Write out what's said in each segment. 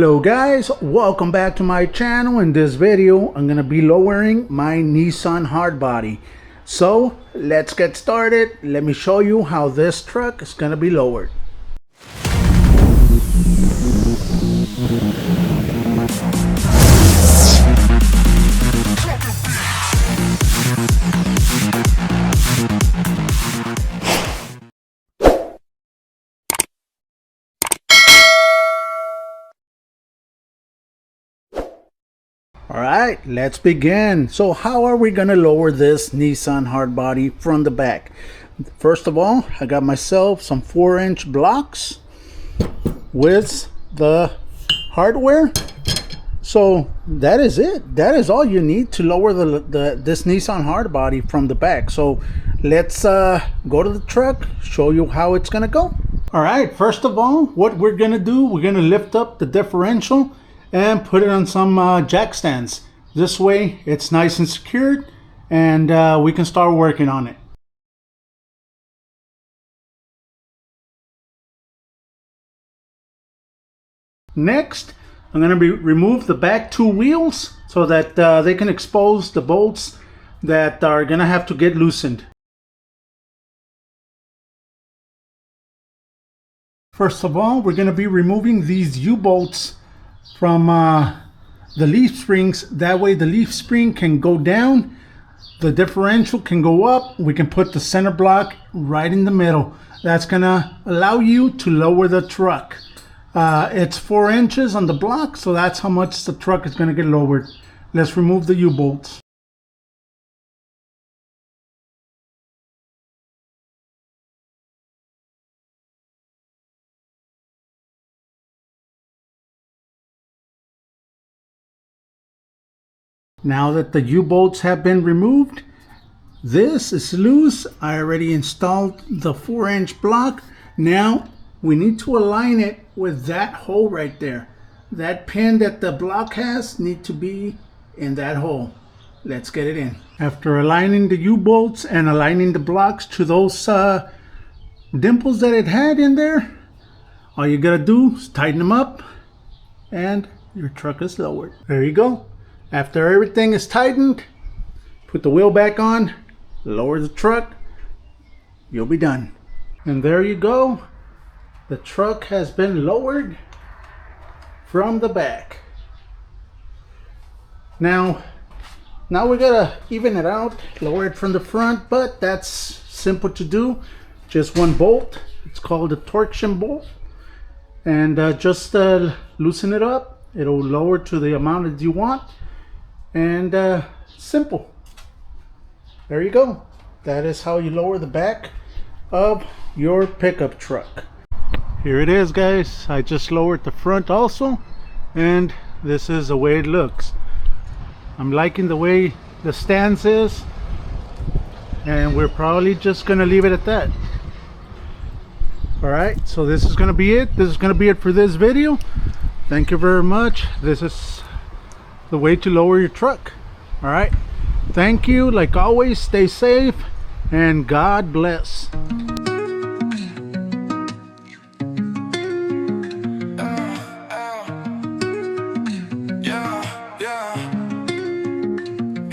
Hello guys, welcome back to my channel. In this video I'm gonna be lowering my Nissan Hardbody. So let's get started. Let me show you how this truck is gonna be lowered. Alright, let's begin. So how are we gonna lower this Nissan Hardbody from the back? First of all, I got myself some 4-inch blocks with the hardware. So that is it. That is all you need to lower this Nissan Hardbody from the back. So let's go to the truck, show you how it's gonna go. Alright, first of all, what we're gonna do, we're gonna lift up the differential and put it on some jack stands. This way it's nice and secured, and we can start working on it. Next, I'm going to remove the back two wheels so that they can expose the bolts that are going to have to get loosened. First of all, we're going to be removing these U-bolts from the leaf springs. That way the leaf spring can go down, the differential can go up, we can put the center block right in the middle. That's gonna allow you to lower the truck. It's 4 inches on the block, so that's how much the truck is gonna get lowered. Let's remove the U-bolts. Now that the U-bolts have been removed, this is loose. I already installed the 4-inch block. Now we need to align it with that hole right there. That pin that the block has needs to be in that hole. Let's get it in. After aligning the U-bolts and aligning the blocks to those dimples that it had in there, all you gotta do is tighten them up and your truck is lowered. There you go. After everything is tightened, put the wheel back on, lower the truck, you'll be done. And there you go. The truck has been lowered from the back. Now we gotta even it out, lower it from the front, but that's simple to do. Just one bolt. It's called a torsion bolt. And just loosen it up. It'll lower to the amount that you want. And simple. There you go. That is how you lower the back of your pickup truck. Here it is, guys. I just lowered the front also, and this is the way it looks. I'm liking the way the stance is, and we're probably just gonna leave it at that. Alright, so this is gonna be it. This is gonna be it for this video. Thank you very much. This is the way to lower your truck. All right, thank you. Like always, stay safe and God bless.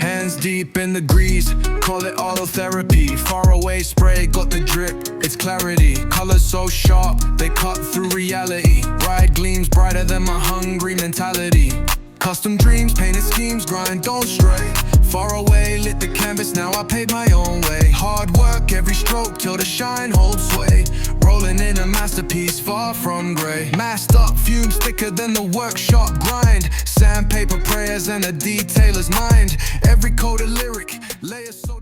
Hands deep in the grease, call it autotherapy. Far away spray, got the drip, it's clarity. Colors so sharp, they cut through reality. Bright gleams brighter than my hungry mentality. Custom dreams, painted schemes, grind, don't stray. Far away, lit the canvas, now I paved my own way. Hard work, every stroke, till the shine holds sway. Rolling in a masterpiece, far from grey. Masked up, fumes thicker than the workshop grind. Sandpaper prayers and a detailer's mind. Every coded lyric, layers so